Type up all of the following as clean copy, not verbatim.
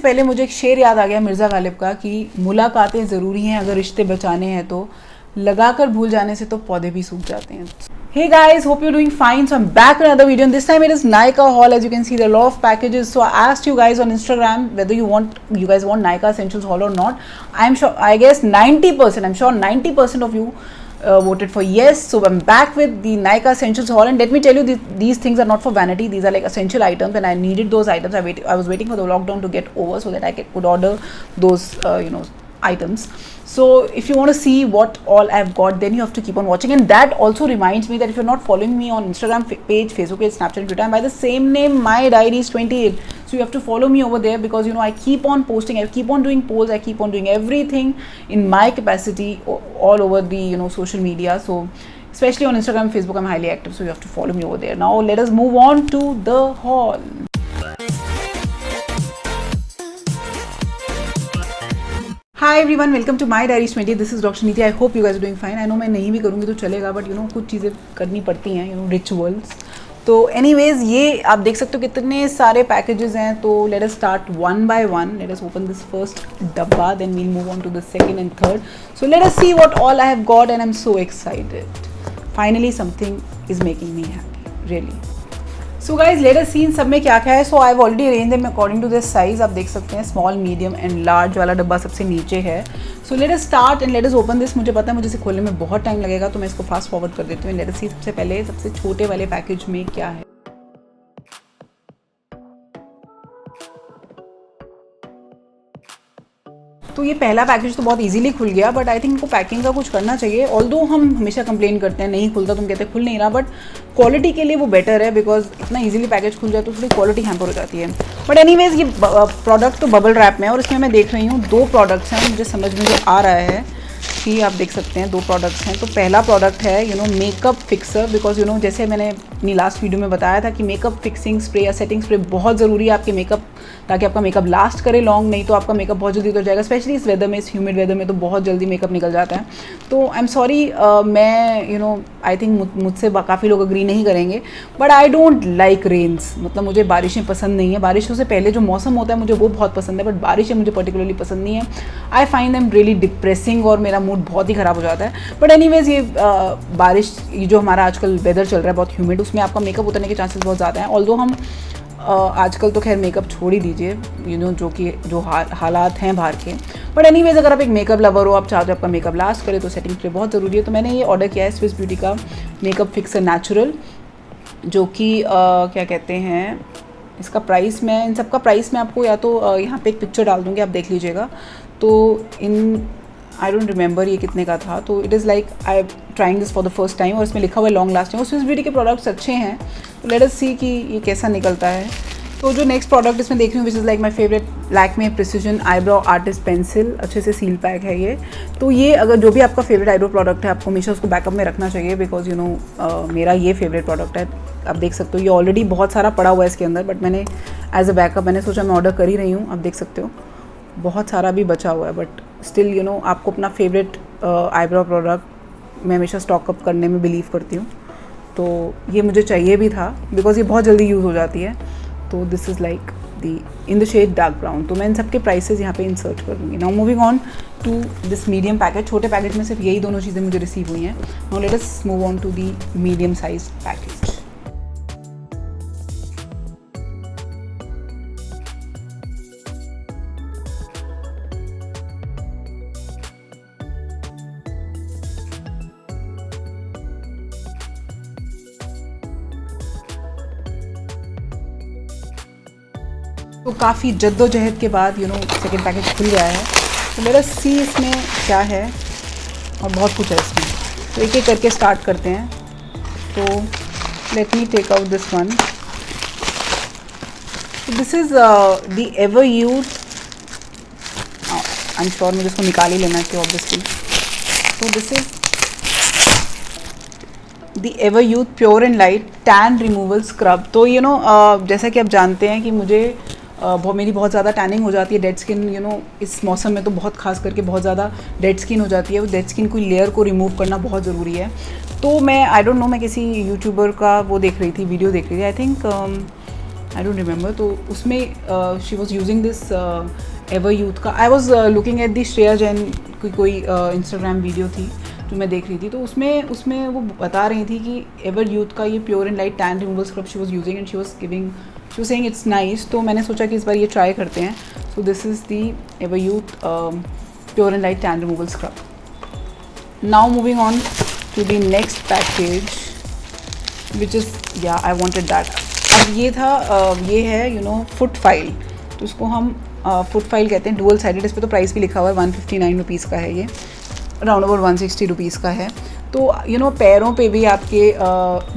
पहले मुझे एक शेर याद आ गया मिर्ज़ा गालिब का कि मुलाकातें ज़रूरी हैं अगर रिश्ते बचाने हैं तो, लगाकर भूल जाने से तो पौधे भी सूख जाते हैं. Hey guys, hope you're doing fine. So I'm back with another video and this time it is Nykaa haul. As you can see, there are a lot of packages. So I asked you guys on Instagram whether you guys want Nykaa Essentials haul or not. I'm sure, I guess 90%, I'm sure 90% of you voted for yes. So I'm back with the Nykaa Essentials haul, and let me tell you, these things are not for vanity. These are like essential items, and I needed those items. I was waiting for the lockdown to get over so that I could order those items. So if you want to see what all I've got, then you have to keep on watching. And that also reminds me that if you're not following me on Instagram page, Facebook page, Snapchat, Twitter, I'm by the same name, My Diaries 28. So you have to follow me over there because I keep on posting, I keep on doing polls, I keep on doing everything in my capacity all over the social media. So especially on Instagram, Facebook, I'm highly active. So you have to follow me over there. Now let us move on to the haul. Hi everyone, welcome to My Diaries 20. This is Dr. Niti. I hope you guys are doing fine. I know मैं नहीं भी करूँगी तो चलेगा, but कुछ चीज़ें करनी पड़ती हैं, rituals. तो anyways, ये आप देख सकते हो कितने सारे packages हैं. तो let us start one by one. Let us open this first डब्बा, then we'll move on to the second and third. So let us see what all I have got, and I'm so excited. Finally, something is making me happy, really. So guys, let us see इन सब में क्या क्या है. So I've already arranged them according to their size. आप देख सकते हैं small, medium and large वाला डब्बा सबसे नीचे है. So let us start and let us open this. मुझे पता है मुझे इसे खोलने में बहुत टाइम लगेगा तो मैं इसको फास्ट फॉरवर्ड कर देती हूँ. Let us see सबसे पहले सबसे छोटे वाले पैकेज में क्या है. तो ये पहला पैकेज तो बहुत इजीली खुल गया, बट आई थिंक इनको पैकिंग का कुछ करना चाहिए. ऑल्दो हम हमेशा कंप्लेन करते हैं नहीं खुलता, तुम कहते खुल नहीं रहा, बट क्वालिटी के लिए वो बेटर है बिकॉज इतना इजीली पैकेज खुल जाए तो थोड़ी क्वालिटी हैम्पर हो जाती है. बट एनीवेज ये प्रोडक्ट तो बबल रैप में है और इसमें मैं देख रही हूँ 2 प्रोडक्ट्स हैं. मुझे समझ में जो आ रहा है कि आप देख सकते हैं 2 प्रोडक्ट्स हैं. तो पहला प्रोडक्ट है मेकअप फिक्सर, बिकॉज जैसे मैंने अपनी लास्ट वीडियो में बताया था कि मेकअप फिक्सिंग स्प्रे या सेटिंग स्प्रे बहुत ज़रूरी है आपके मेकअप, ताकि आपका मेकअप लास्ट करे लॉन्ग, नहीं तो आपका मेकअप बहुत जल्दी उतर जाएगा. स्पेशली इस वेदर में, इस ह्यूमिड वेदर में तो बहुत जल्दी मेकअप निकल जाता है. तो आई एम सॉरी, मैं आई थिंक मुझसे काफ़ी लोग अग्री नहीं करेंगे, but I don't like rains. मतलब मुझे बारिशें पसंद नहीं है. बारिशों से पहले जो मौसम होता है मुझे वो बहुत पसंद है, बट बारिशें मुझे पर्टिकुलरली पसंद नहीं है. I find them really depressing और मेरा मूड बहुत ही ख़राब हो जाता है. बट एनीवेज ये बारिश, ये जो हमारा आजकल वेदर चल रहा है बहुत ह्यूमिड, उसमें आपका मेकअप उतरने के चांसेस बहुत ज़्यादा हैं. ऑल्दो हम आजकल तो खैर मेकअप छोड़ ही दीजिए, जो हालात हैं बाहर के. बट एनीवेज अगर आप एक मेकअप लवर हो, आप चाहते हो आपका मेकअप लास्ट करे, तो सेटिंग स्प्रे बहुत ज़रूरी है. तो मैंने ये ऑर्डर किया है स्विस ब्यूटी का मेकअप फिक्सर नेचुरल, जो कि क्या कहते हैं, इसका प्राइस मैं इन सब का प्राइस मैं आपको या तो यहाँ पे एक पिक्चर डाल दूँगी, आप देख लीजिएगा. तो आई डोंट रिमेंबर ये कितने का था. तो it is like I am trying this for the first time और इसमें लिखा हुआ है लॉन्ग लास्टिंग. और स्विस ब्यूटी के प्रोडक्ट्स अच्छे हैं, तो लेट अस सी कि ये कैसा निकलता है. तो जो नेक्स्ट प्रोडक्ट इसमें देख रही हूँ which is like my favourite, Lakme precision eyebrow artist pencil. अच्छे से सील पैक है ये. तो ये अगर जो भी आपका फेवरेट आईब्रो प्रोडक्ट है, आपको हमेशा उसको बैकअप में रखना चाहिए, बिकॉज मेरा ये फेवरेट प्रोडक्ट है. आप देख सकते हो ये ऑलरेडी बहुत सारा पड़ा हुआ है इसके अंदर, बट मैंने एज अ बैकअप मैंने सोचा मैं ऑर्डर कर ही रही हूँ. आप देख सकते हो बहुत सारा भी बचा हुआ है, बट स्टिल आपको अपना फेवरेट आईब्रो प्रोडक्ट मैं हमेशा स्टॉकअप करने में बिलीव करती हूँ. तो ये मुझे चाहिए भी था बिकॉज ये बहुत जल्दी यूज़ हो जाती है. तो this is like in the shade dark brown. तो मैं इन सब के प्राइसेस यहाँ पे इंसर्ट कर दूँगी. Now moving on to this medium package. छोटे पैकेज में सिर्फ यही दोनों चीज़ें मुझे रिसीव हुई हैं. Now let us move on to the medium size package. तो काफ़ी जद्दोजहद के बाद सेकेंड पैकेज खुल गया है. तो मेरा सी इसमें क्या है, और बहुत कुछ है इसमें. तो एक एक करके स्टार्ट करते हैं. तो let me take out this one. This is the Everyuth, I am sure मुझे इसको निकाल ही लेना चाहिए ऑब्वियसली. तो this is the Everyuth pure and light tan removal scrub. तो जैसा कि आप जानते हैं कि मुझे मेरी बहुत ज़्यादा टैनिंग हो जाती है, डेड स्किन इस मौसम में तो बहुत खास करके बहुत ज़्यादा डेड स्किन हो जाती है. वो डेड स्किन की लेयर को रिमूव करना बहुत ज़रूरी है. तो मैं आई डोंट नो, मैं किसी यूट्यूबर का वो देख रही थी, वीडियो देख रही थी. I think I don't remember. तो उसमें she was using this Everyuth का। I was looking at the Shreya Jain की कोई इंस्टाग्राम वीडियो थी जो मैं देख रही थी, तो उसमें वो बता रही थी कि एवर यूथ का ये pure and light tan removal scrub she was using and she was saying it's nice. तो मैंने सोचा कि इस बार ये ट्राई करते हैं। So this is the Everyuth pure and light tan removal scrub. Now moving on to the next package which is या I wanted that. अब ये था ये है फुट फाइल। तो उसको हम फुट फाइल कहते हैं, डुअल साइडेड। इस पर तो प्राइस भी लिखा हुआ है 159 रुपीज़ का है, ये अराउंड अबाउट 160 रुपीज़ का है। तो पैरों पे भी आपके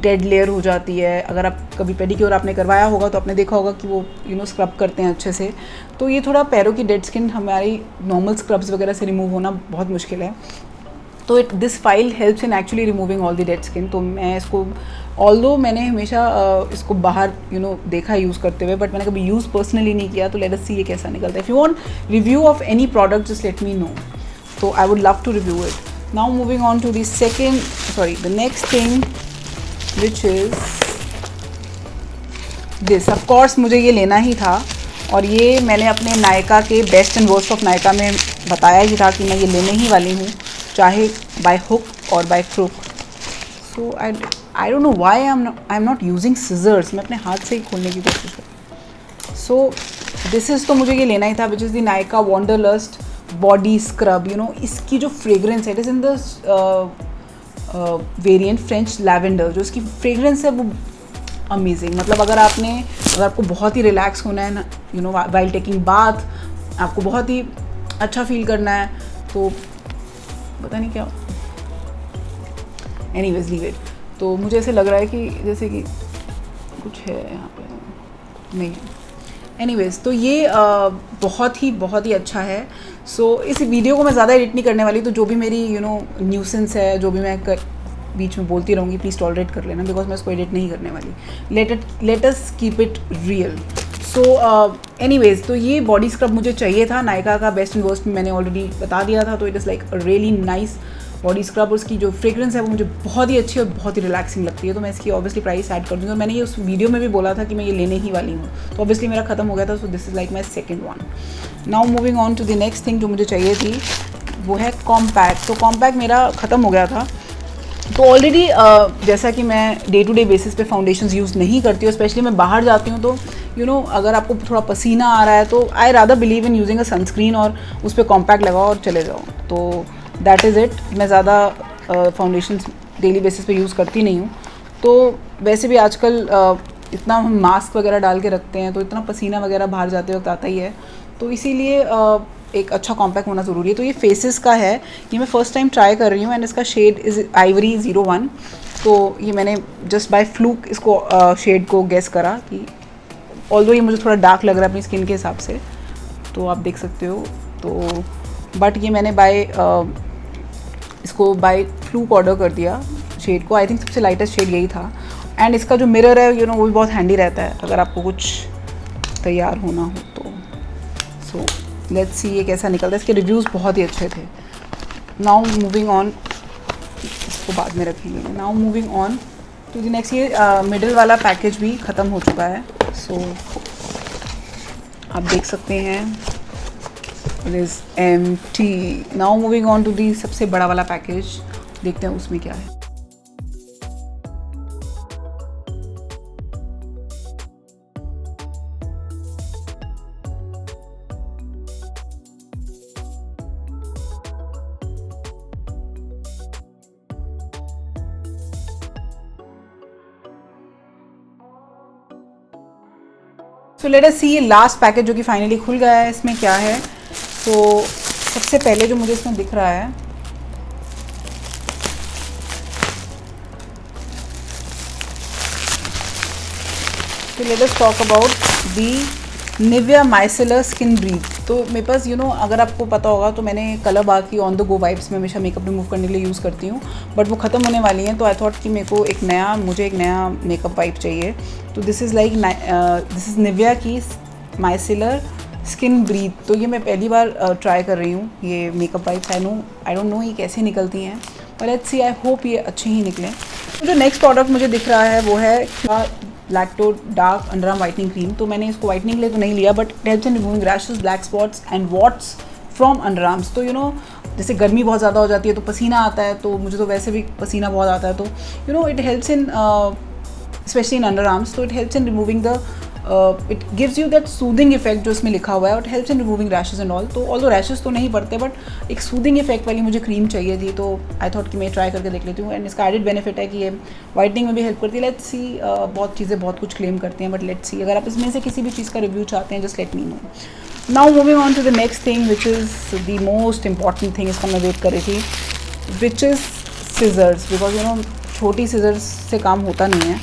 डेड लेयर हो जाती है। अगर आप कभी पेडिक्योर आपने करवाया होगा तो आपने देखा होगा कि वो स्क्रब करते हैं अच्छे से। तो ये थोड़ा पैरों की डेड स्किन हमारी नॉर्मल स्क्रब्स वगैरह से रिमूव होना बहुत मुश्किल है। तो this file helps in actually removing all the dead skin. तो मैं इसको ऑल्दो मैंने हमेशा इसको बाहर देखा यूज़ करते हुए, बट मैंने कभी यूज़ पर्सनली नहीं किया। तो लेट अस सी ये कैसा निकलता है। If you want review of any product just let me no, so I would love to review it. Now moving on to the the next thing, which is this. Of course मुझे ये लेना ही था, और ये मैंने अपने नायका के best and worst of Nykaa में बताया ही था कि मैं ये लेने ही वाली हूँ, चाहे बाय हुक और by crook. So I don't know why I am not using scissors. मैं अपने हाथ से ही खोलने की कोशिश कर। सो दिस इज़, तो मुझे ये लेना ही था, विच is the Nykaa wanderlust body scrub. इसकी जो फ्रेगरेंस है, it is in the variant French lavender. जो इसकी फ्रेगरेंस है वो अमेजिंग। मतलब अगर आपको बहुत ही रिलैक्स होना है ना, वाइल टेकिंग बाथ, आपको बहुत ही अच्छा फील करना है, तो पता नहीं क्या, एनीवेज लीव इट। तो मुझे ऐसे लग रहा है कि जैसे कि कुछ है यहाँ पे, नहीं है। एनीवेज, तो ये बहुत ही अच्छा है। सो इस वीडियो को मैं ज़्यादा एडिट नहीं करने वाली। तो जो भी मेरी न्यूसेंस है, जो भी मैं बीच में बोलती रहूँगी, प्लीज़ टॉलरेट कर लेना, बिकॉज मैं इसको एडिट नहीं करने वाली। Let us keep it real. So anyways, तो ये बॉडी स्क्रब मुझे चाहिए था। नायका का बेस्ट एंड वर्स्ट मैंने ऑलरेडी बता दिया था। तो it is like a really nice body scrub. और उसकी जो फ्रेग्रेंस है वो मुझे बहुत ही अच्छी और बहुत ही रिलैक्सिंग लगती है। तो मैं इसकी ऑब्वियसली प्राइस ऐड कर दूँगी। और मैंने ये उस वीडियो में भी बोला था कि मैं ये लेने ही वाली हूँ। तो ऑब्वियसली मेरा खत्म हो गया था। So this is like my second one. Now moving on to the next thing जो मुझे चाहिए थी, वो है कॉम्पैक्ट। तो कॉम्पैक्ट मेरा ख़त्म हो गया था। तो ऑलरेडी जैसा कि मैं डे टू डे बेसिस पे फाउंडेशंस यूज़ नहीं करती हूँ, स्पेशली मैं बाहर जाती हूँ। तो अगर आपको थोड़ा पसीना आ रहा है तो I rather believe in using a sunscreen, और उस पर कॉम्पैक्ट लगाओ और चले जाओ। तो दैट इज़ इट। मैं ज़्यादा फाउंडेशंस डेली बेसिस पे यूज़ करती नहीं हूँ। तो वैसे भी आजकल इतना हम मास्क वगैरह डाल के रखते हैं, तो इतना पसीना वगैरह बाहर जाते वक्त आता ही है। तो इसीलिए एक अच्छा कॉम्पैक्ट होना ज़रूरी है। तो ये फेसेस का है, ये मैं फ़र्स्ट टाइम ट्राई कर रही हूँ, एंड इसका शेड इज़ आइवरी 01। तो ये मैंने जस्ट बाय फ्लूक इसको शेड को गेस करा कि ऑल्दो ये मुझे थोड़ा डार्क लग रहा है अपनी स्किन के हिसाब से, तो आप देख सकते हो। तो बट ये मैंने इसको बाय फ्लूक ऑर्डर कर दिया शेड को। आई थिंक सबसे लाइटेस्ट शेड यही था। एंड इसका जो मिरर है वो भी बहुत हैंडी रहता है अगर आपको कुछ तैयार होना हो तो। सो लेट्स सी ये कैसा निकलता है। इसके रिव्यूज़ बहुत ही अच्छे थे। नाउ मूविंग ऑन, इसको बाद में रखेंगे। Now moving on to the next. ये मिडिल वाला पैकेज भी ख़त्म हो चुका है। सो आप देख सकते हैं it is empty. Now moving on to the सबसे बड़ा वाला पैकेज, देखते हैं उसमें क्या है। सो लेट अस सी ये लास्ट पैकेज जो कि फाइनली खुल गया है, इसमें क्या है। तो सबसे पहले जो मुझे इसमें दिख रहा है, तो let us talk about the Nivea micellar skin breathe. तो मेरे पास अगर आपको पता होगा तो मैंने कलर बार की ऑन द गो वाइप्स में हमेशा मेकअप रिमूव करने के लिए यूज़ करती हूँ, बट वो ख़त्म होने वाली हैं। तो आई थॉट कि मुझे एक नया मेकअप वाइप चाहिए। तो दिस इज़ निविया की माइसेलर स्किन ब्रीथ। तो ये मैं पहली बार ट्राई कर रही हूँ ये makeup wipes. I don't no ये कैसे निकलती हैं, पर लेट्स सी, आई होप ये अच्छी ही निकलें। तो जो नेक्स्ट प्रोडक्ट मुझे दिख रहा है वो है lacto dark under arm whitening cream. तो मैंने इसको वाइटनिंग के लिए तो नहीं लिया, but it helps in removing rashes, black spots and what's from under arms. तो जैसे गर्मी बहुत ज़्यादा हो जाती है तो पसीना आता है, तो मुझे तो वैसे भी पसीना बहुत आता है, तो it helps in specially in underarms. तो it helps in removing the it gives you that soothing effect जो इसमें लिखा हुआ है, it helps in removing rashes and all. तो ऑल्दो रैशेस तो नहीं पड़ते, बट एक सूदिंग इफेक्ट वाली मुझे क्रीम चाहिए थी, तो आई थॉट कि मैं ट्राई करके देख लेती हूँ। एंड इसका एडिड बेनिफिट है कि ये वाइटनिंग में भी हेल्प करती है। लेट्स सी, बहुत चीज़ें बहुत कुछ क्लेम करती हैं, बट लेट्स सी, अगर आप इसमें से किसी भी चीज़ का रिव्यू चाहते हैं, just let me know. Now moving on to the next thing which is the most important thing, इसका मैं वेट कर रही थी, विच इज़ सीजर्स। बिकॉज छोटी सीजर्स से काम होता नहीं है,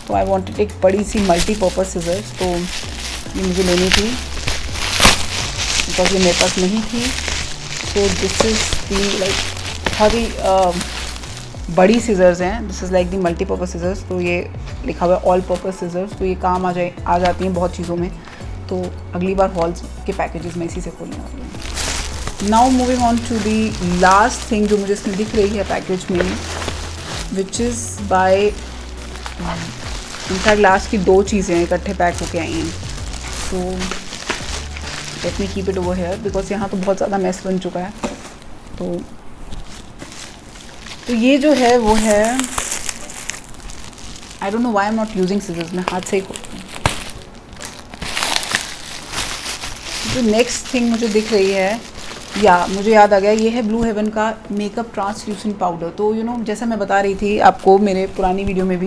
तो आई वॉन्टेड एक बड़ी सी मल्टीपर्पज़ सीजर्स, तो ये मुझे लेनी थी बिकॉज ये मेरे पास नहीं थी। तो दिस इज़ दी लाइक बहुत ही बड़ी सीजर्स हैं, this is like the multipurpose scissors. तो ये लिखा हुआ है ऑल पर्पज़ सीजर्स, तो ये काम आ जाती हैं बहुत चीज़ों में। तो अगली बार हॉल्स के पैकेजेस में इसी से खोलने वाली हूँ। Now moving on to the last thing जो मुझे इसमें दिख रही है पैकेज में, which is by, in fact last की 2 चीज़ें इकट्ठे पैक होके आई हैं। तो let me keep it over here because यहाँ तो बहुत ज़्यादा मैस बन चुका है। तो ये जो है वो है, I don't know why I am not using scissors, मैं हाथ से ही खोलती हूँ। जो नेक्स्ट थिंग मुझे दिख रही है, मुझे याद आ गया, ये है ब्लू हेवन का मेकअप ट्रांसल्यूसेंट पाउडर। तो जैसा मैं बता रही थी आपको मेरे पुरानी वीडियो में भी,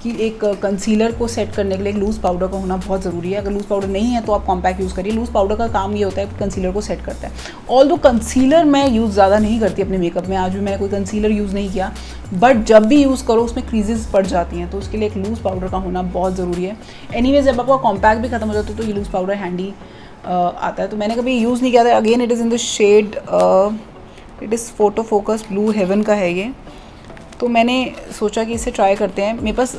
कि एक कंसीलर को सेट करने के लिए एक लूज़ पाउडर का होना बहुत ज़रूरी है। अगर लूज़ पाउडर नहीं है तो आप कॉम्पैक्ट यूज़ करिए। लूज़ पाउडर का काम ये होता है कि कंसीलर को सेट करता है। ऑल्दो कंसीलर मैं यूज़ ज़्यादा नहीं करती अपने मेकअप में, आज भी मैंने कोई कंसीलर यूज़ नहीं किया, बट जब भी यूज़ करो उसमें क्रीजेज़ पड़ जाती हैं, तो उसके लिए एक लूज़ पाउडर का होना बहुत ज़रूरी है। एनीवेज, जब आपका कॉम्पैक्ट भी खत्म हो जाता है तो ये लूज़ पाउडर हैंडी आता है। तो मैंने कभी यूज़ नहीं किया था। Again it is in the shade, it is photo focus blue heaven का है ये। तो मैंने सोचा कि इसे ट्राई करते हैं। मेरे पास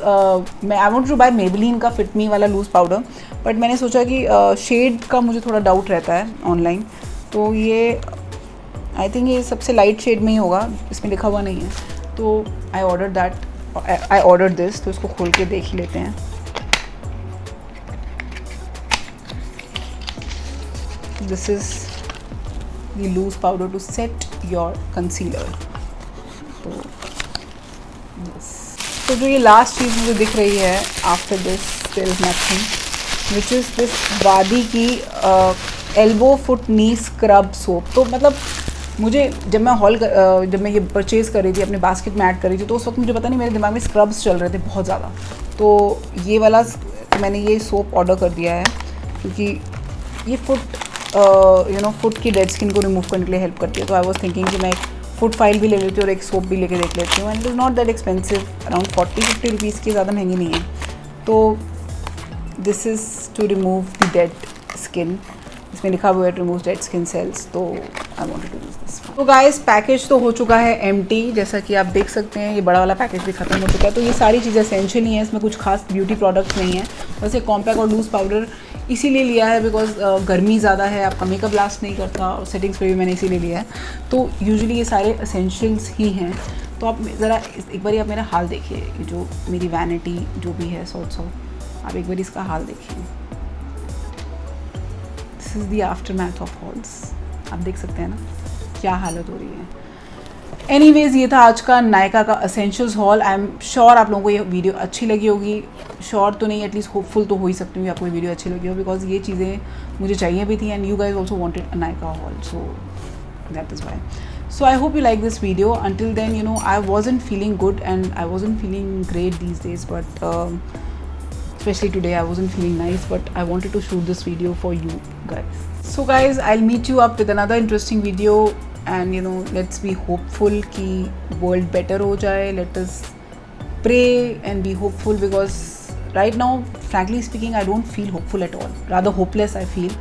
मैं I want to buy Maybelline का फिट मी वाला लूज़ पाउडर, बट मैंने सोचा कि शेड का मुझे थोड़ा डाउट रहता है ऑनलाइन, तो ये आई थिंक ये सबसे लाइट शेड में ही होगा, इसमें लिखा हुआ नहीं है। तो आई ऑर्डर दिस, तो इसको खोल के देख ही लेते हैं। This is the loose powder to set your concealer. तो जो ये लास्ट चीज़ मुझे दिख रही है, after this there is nothing, which is this वादी की elbow foot knee scrub soap. तो मतलब मुझे जब मैं ये परचेज़ कर रही थी, अपने बास्केट में ऐड कर रही थी, तो उस वक्त मुझे पता नहीं मेरे दिमाग में स्क्रब्स चल रहे थे बहुत ज़्यादा। तो ये वाला मैंने ये सोप ऑर्डर कर दिया है, क्योंकि ये फुट की डेड स्किन को रिमूव करने के लिए हेल्प करती है। तो आई वॉज थिंकिंग कि मैं एक फुट फाइल भी ले लेती हूँ और एक सोप भी लेके देख लेती हूँ। And it is not that expensive, around 40-50 rupees की, ज़्यादा महंगी नहीं है। तो this is to remove the dead skin, इसमें लिखा हुआ है to remove dead skin cells. तो I wanted to use this. तो गाइस, पैकेज तो हो चुका है एम्प्टी, जैसा कि आप देख सकते हैं। ये बड़ा वाला पैकेज भी खत्म हो चुका है। तो ये सारी चीज़ें एसेंशियल ही हैं, इसमें कुछ खास ब्यूटी प्रोडक्ट्स नहीं है। बस एक कॉम्पैक्ट और लूज़ पाउडर इसीलिए लिया है बिकॉज गर्मी ज़्यादा है, आपका मेकअप लास्ट नहीं करता, और सेटिंग्स पे भी मैंने इसीलिए लिया है। तो यूजुअली ये सारे एसेंशियल्स ही हैं। तो आप ज़रा एक बार आप मेरा हाल देखिए, जो मेरी वैनिटी जो भी है सॉर्ट्स ऑफ, आप एक बार इसका हाल देखिए। This is the after math of halls. आप देख सकते हैं ना क्या हालत हो रही है। एनीवेज, ये था आज का नायका का essentials hall. I am sure आप लोगों को ये वीडियो अच्छी लगी होगी। श्योर तो नहीं, एटलीस्ट होपफुल तो हो ही सकती हूँ आपको ये वीडियो अच्छी लगी हो, बिकॉज ये चीज़ें मुझे चाहिए भी थी and you guys also wanted a Nykaa hall, so that is why. So I hope you like this video. Until then, I wasn't feeling good and I wasn't feeling great these days, but especially today I wasn't feeling nice, but I wanted to shoot this video for you guys. So guys, I'll meet you up with another interesting video, and let's be hopeful कि world better हो जाए. Let us pray and be hopeful, because right now, frankly speaking, I don't feel hopeful at all. Rather hopeless I feel,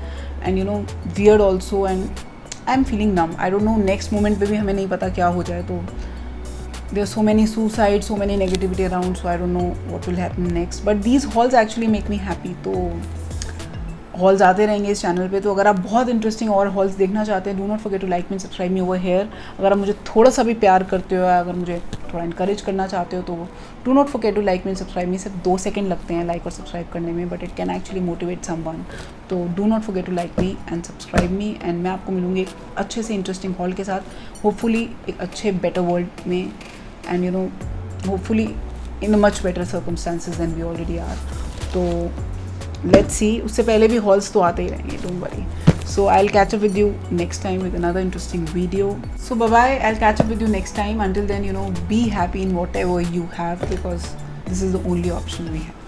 and weird also, and I'm feeling numb. I don't know next moment पे भी हमें नहीं पता क्या हो जाए. तो there are so many suicides, so many negativity around, so I don't know what will happen next. But these hauls actually make me happy. तो हॉल्स आते रहेंगे इस चैनल पे। तो अगर आप बहुत इंटरेस्टिंग और हॉल्स देखना चाहते हैं, do not forget to like me, subscribe me over here. अगर आप मुझे थोड़ा सा भी प्यार करते हो, अगर मुझे थोड़ा इंकरेज करना चाहते हो, तो do not forget to like me, subscribe me. सिर्फ 2 सेकंड लगते हैं लाइक और सब्सक्राइब करने में, but it can actually motivate someone. तो do not forget to like me and subscribe me, and मैं आपको मिलूँगी एक अच्छे से इंटरेस्टिंग हॉल के साथ, होपफुली एक अच्छे बेटर वर्ल्ड में, and you know hopefully in much better circumstances than we already are. तो लेट्स सी, उससे पहले भी हॉल्स तो आते ही रहेंगे, don't worry. So I'll catch up with you next time with another interesting video. So bye bye, I'll catch up with you next time. Until then, you know, be happy in whatever you have, because this is the only option we have.